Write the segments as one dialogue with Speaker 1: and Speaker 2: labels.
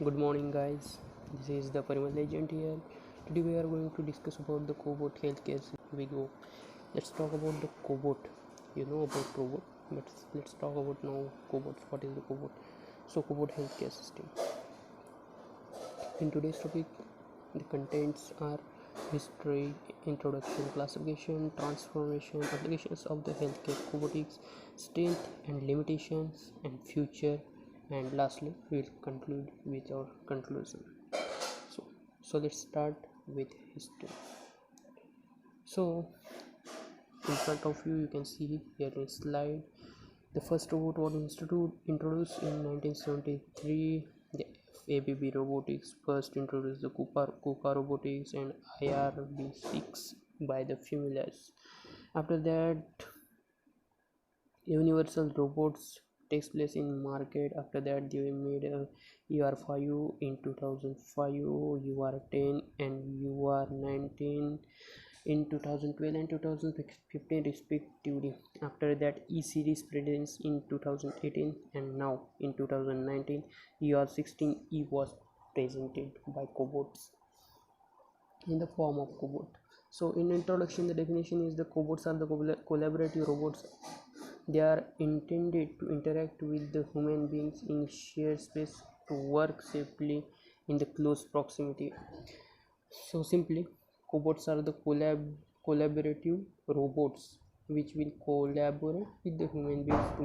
Speaker 1: Good morning, guys. This is the Parimal agent here. Today we are going to discuss about the COBOT healthcare. We go. Let's talk about the COBOT. You know about robot, but let's talk about now COBOT. What is the COBOT? So COBOT healthcare system. In today's topic, the contents are history, introduction, classification, transformation, applications of the healthcare cobotics, strength and limitations, and future. And lastly, we'll conclude with our conclusion. So let's start with history. So in front of you can see here a slide. The first robot was introduced in 1973. The ABB robotics first introduced the KUKA robotics and IRB6 by the Fumulas. After that, Universal Robots takes place in market. After that, they made a UR5 in 2005, UR10 and UR19 in 2012 and 2015 respectively. After that, E-series presence in 2018, and now in 2019 UR16E was presented by cobots in the form of cobot. So in introduction, the definition is the cobots are the collaborative robots. They are intended to interact with the human beings in shared space to work safely in the close proximity. So simply, cobots are the collaborative robots which will collaborate with the human beings to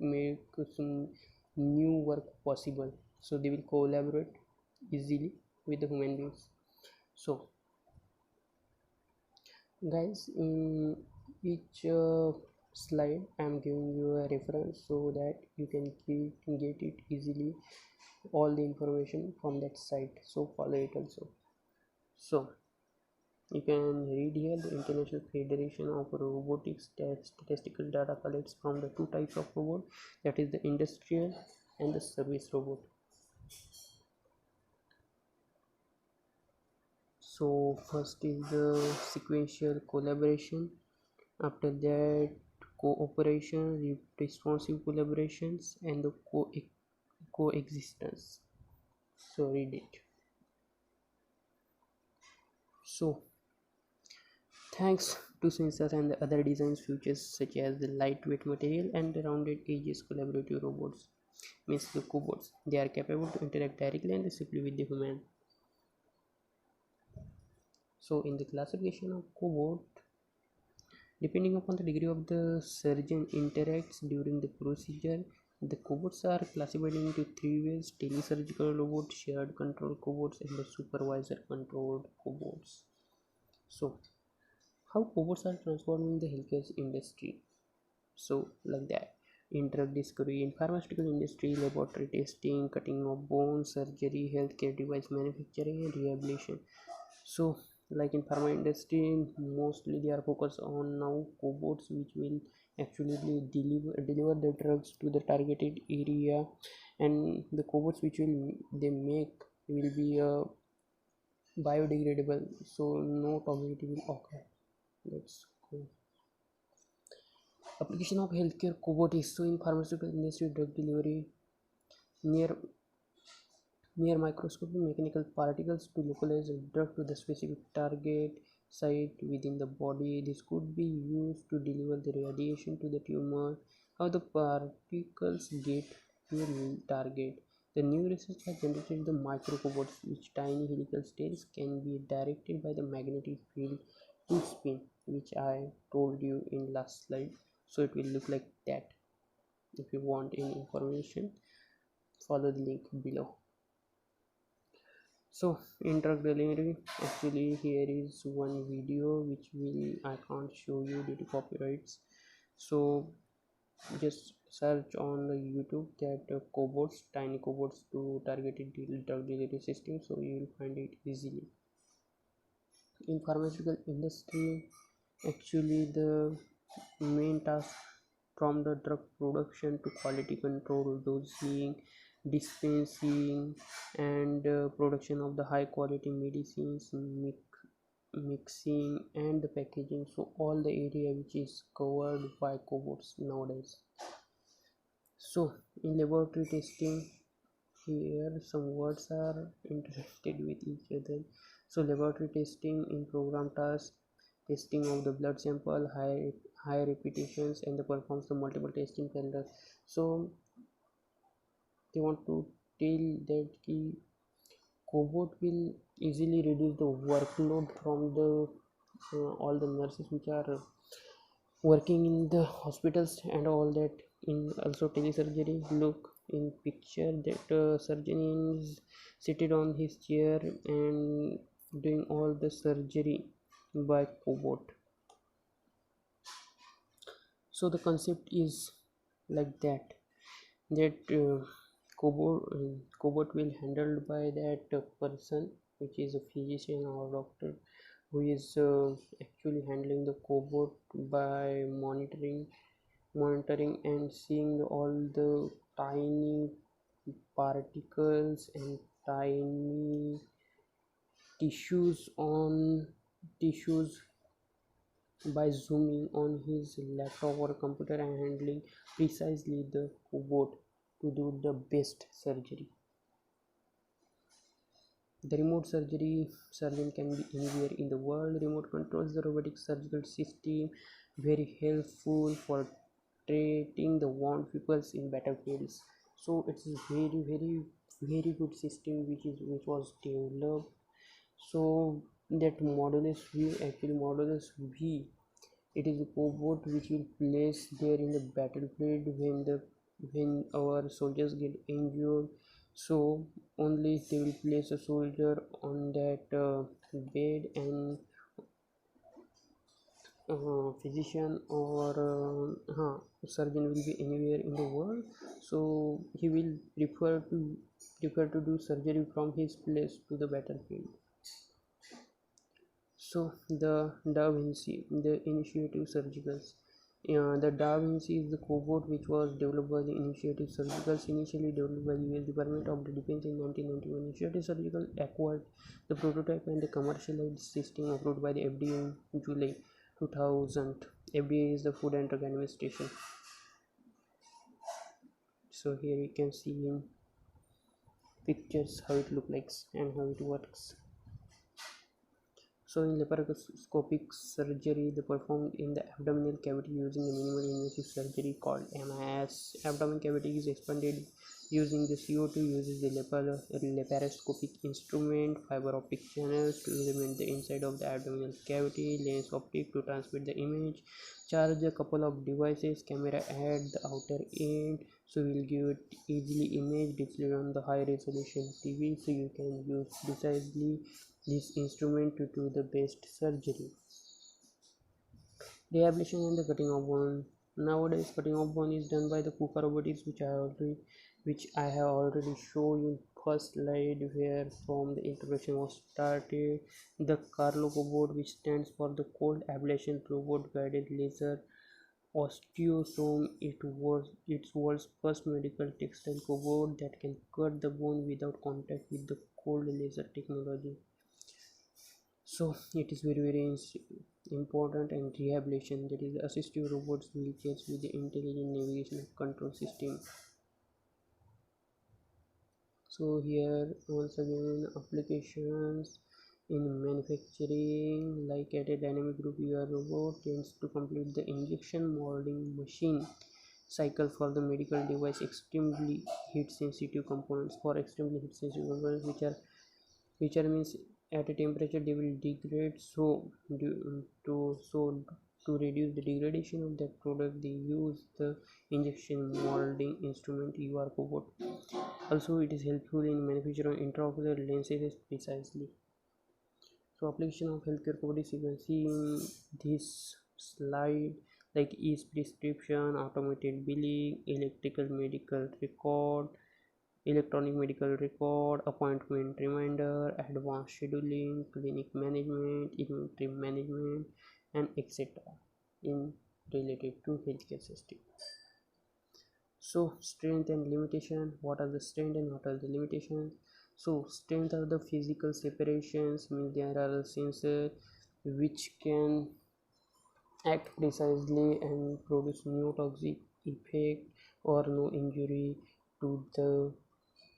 Speaker 1: make some new work possible. So they will collaborate easily with the human beings. So guys, in each slide I am giving you a reference so that you can get it easily, all the information from that site. So follow it also. So you can read here the International Federation of Robotics statistical data collects from the two types of robot, that is the industrial and the service robot. So first is the sequential collaboration, after that cooperation, responsive collaborations, and the coexistence. So read it. So thanks to sensors and the other design features such as the lightweight material and the rounded edges, collaborative robots means the cobots, they are capable to interact directly and safely with the human. So in the classification of cobot, depending upon the degree of the surgeon interacts during the procedure, the cobots are classified into three ways: telesurgical robots, shared control cobots, and the supervisor controlled cobots. So how cobots are transforming the healthcare industry? So like that, in drug discovery, in pharmaceutical industry, laboratory testing, cutting of bones, surgery, healthcare device manufacturing, and rehabilitation. So like in pharma industry, mostly they are focused on now cobots which will actually deliver the drugs to the targeted area, and the cobots which they make will be biodegradable, so no toxicity will occur. Let's go. Application of healthcare cobotics. So in pharmaceutical industry, drug delivery, near microscopic mechanical particles to localize a drug to the specific target site within the body. This could be used to deliver the radiation to the tumor. How the particles get to the target. The new research has generated the microcobots, which tiny helical states can be directed by the magnetic field to spin, which I told you in last slide. So it will look like that. If you want any information, follow the link below. So in drug delivery, actually here is one video which I can't show you due to copyrights. So just search on the YouTube that cobots, tiny cobots to targeted drug delivery system, so you will find it easily. In pharmaceutical industry, actually the main task from the drug production to quality control, dosing, dispensing, and production of the high quality medicines, mixing and the packaging. So all the area which is covered by cobots nowadays. So in laboratory testing, here some words are interacted with each other. So laboratory testing in program tasks, testing of the blood sample, high repetitions, and the performs the multiple testing parallel. So they want to tell that the cobot will easily reduce the workload from the all the nurses which are working in the hospitals and all that. In also telesurgery, look in picture that surgeon is seated on his chair and doing all the surgery by cobot. So the concept is like that cobot will handled by that person which is a physician or doctor who is actually handling the cobot by monitoring and seeing all the tiny particles and tiny tissues by zooming on his laptop or computer and handling precisely the cobot to do the best surgery. The remote surgery surgeon can be anywhere in the world. Remote controls the robotic surgical system, very helpful for treating the wound peoples in battlefields. So it's a very good system which was developed. So that modulus V, it is a cobot which will place there in the battlefield when our soldiers get injured. So only they will place a soldier on that bed, and physician or surgeon will be anywhere in the world, so he will prefer to do surgery from his place to the battlefield. So the Da Vinci, the Initiative Surgicals. The Da Vinci is the cobot which was developed by the Initiative Surgicals, initially developed by the US Department of the Defense in 1991. Initiative Surgical acquired the prototype and the commercialized system approved by the FDA in July 2000. FDA is the Food and Drug Administration. So here you can see in pictures how it looks like and how it works. So in laparoscopic surgery, they performed in the abdominal cavity using a minimal invasive surgery called MIS. Abdominal cavity is expanded using the CO2, uses the laparoscopic instrument, fiber optic channels to illuminate the inside of the abdominal cavity, lens optic to transmit the image, charge a couple of devices, camera at the outer end, so we'll give it easily image displayed on the high resolution TV, so you can use precisely this instrument to do the best surgery. Rehabilitation and the cutting of bone. Nowadays, cutting of bone is done by the KUKA robotics, which I have already shown you first slide, where from the introduction was started. The Carlo cobot, which stands for the cold ablation robot guided laser osteosome. Its world's first medical textile cobot that can cut the bone without contact with the cold laser technology. So it is very important. And rehabilitation, that is assistive robots wheelchairs with the intelligent navigation and control system. So here once again applications in manufacturing, like at a dynamic group UR robot tends to complete the injection molding machine cycle for the medical device extremely heat sensitive components. For extremely heat sensitive components which are means at a temperature they will degrade, so to reduce the degradation of that product they use the injection molding instrument UR cobot. Also it is helpful in manufacturing intraocular lenses precisely. So application of healthcare cobotics, you can see in this slide, like e-prescription, automated billing, electronic medical record, appointment reminder, advanced scheduling, clinic management, inventory management, and etc. in related to healthcare system. So strength and limitation, what are the strength and what are the limitations? So strength are the physical separations, means there are sensors which can act precisely and produce no toxic effect or no injury to the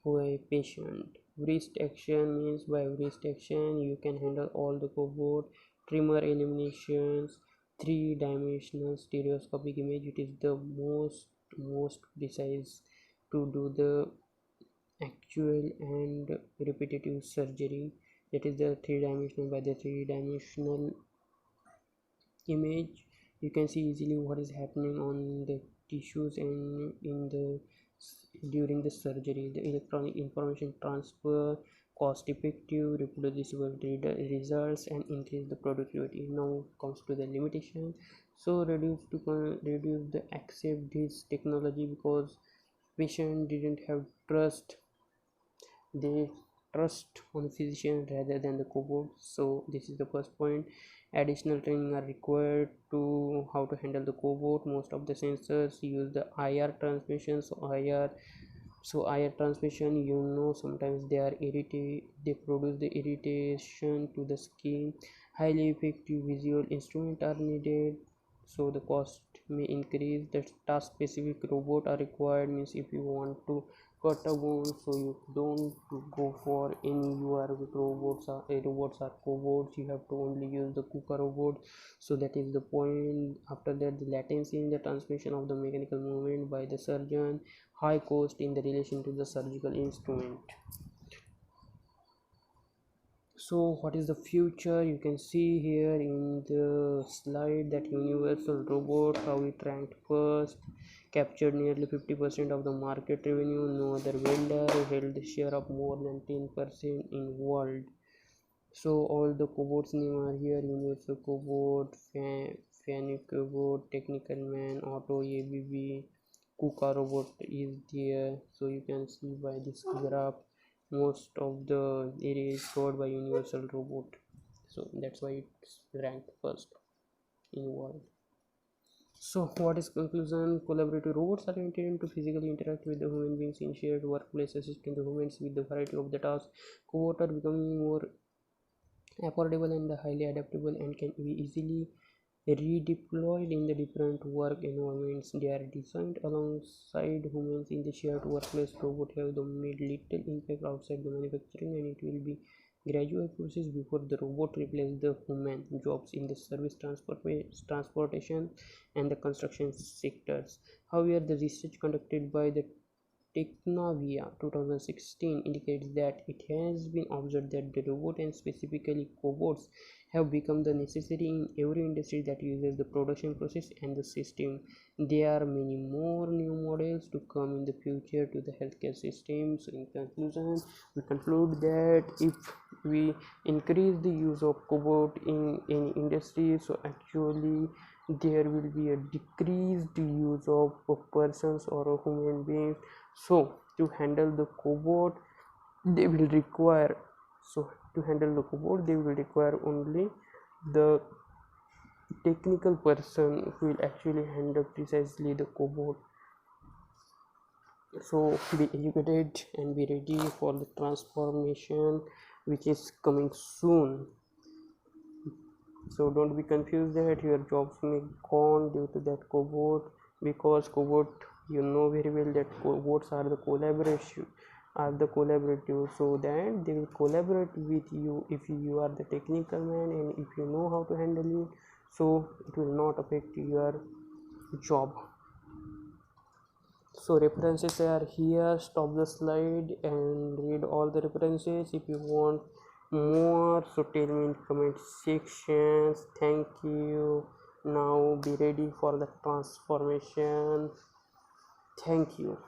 Speaker 1: a patient. Wrist action means by wrist action you can handle all the cobot. Trimmer eliminations, three-dimensional stereoscopic image. It is the most precise to do the actual and repetitive surgery. That is the three-dimensional. By the three-dimensional image you can see easily what is happening on the tissues and in the during the surgery. The electronic information transfer, cost effective, reproducible results, and increase the productivity. Now comes to the limitation. So reduce the accept this technology because patient didn't have trust. They trust on physician rather than the cobot. So this is the first point. Additional training are required to how to handle the cobot. Most of the sensors use the IR transmission. So IR transmission, sometimes they are they produce the irritation to the skin. Highly effective visual instruments are needed, so the cost may increase. The task specific robot are required, means if you want to cut a bone, so you don't go for any UR robots are cobots. You have to only use the KUKA robot. So that is the point. After that, the latency in the transmission of the mechanical movement by the surgeon, high cost in the relation to the surgical instrument. So what is the future? You can see here in the slide that universal robot, how it ranked first, captured nearly 50% of the market revenue. No other vendor held the share of more than 10% in world. So all the cobots name are here: universal cobot, Fanuc cobot, technical man, auto ABB, KUKA robot is there. So you can see by this graph most of the area is covered by universal robot, so that's why it's ranked first in world. So what is conclusion? Collaborative robots are intended to physically interact with the human beings in shared workplace, assisting the humans with the variety of the tasks. Cobots are becoming more affordable and highly adaptable and can be easily redeployed in the different work environments. They are designed alongside humans in the shared workplace. Robots have made little impact outside the manufacturing, and it will be gradual process before the robot replace the human jobs in the service transportation and the construction sectors. However, the research conducted by the Technavia 2016 indicates that it has been observed that the robot and specifically cobots have become the necessary in every industry that uses the production process and the system. There are many more new models to come in the future to the healthcare system. So in conclusion, we conclude that if we increase the use of cobot in any industry, so actually there will be a decreased use of persons or a human beings. So to handle the cobot they will require only the technical person who will actually handle precisely the cobot. So be educated and be ready for the transformation which is coming soon. So don't be confused that your jobs may gone due to that cobot, because cobot, very well that cobots are the collaborative, so that they will collaborate with you if you are the technical man and if you know how to handle it, so it will not affect your job. So references are here. Stop the slide and read all the references. If you want more, so tell me in comment sections. Thank you. Now be ready for the transformation. Thank you.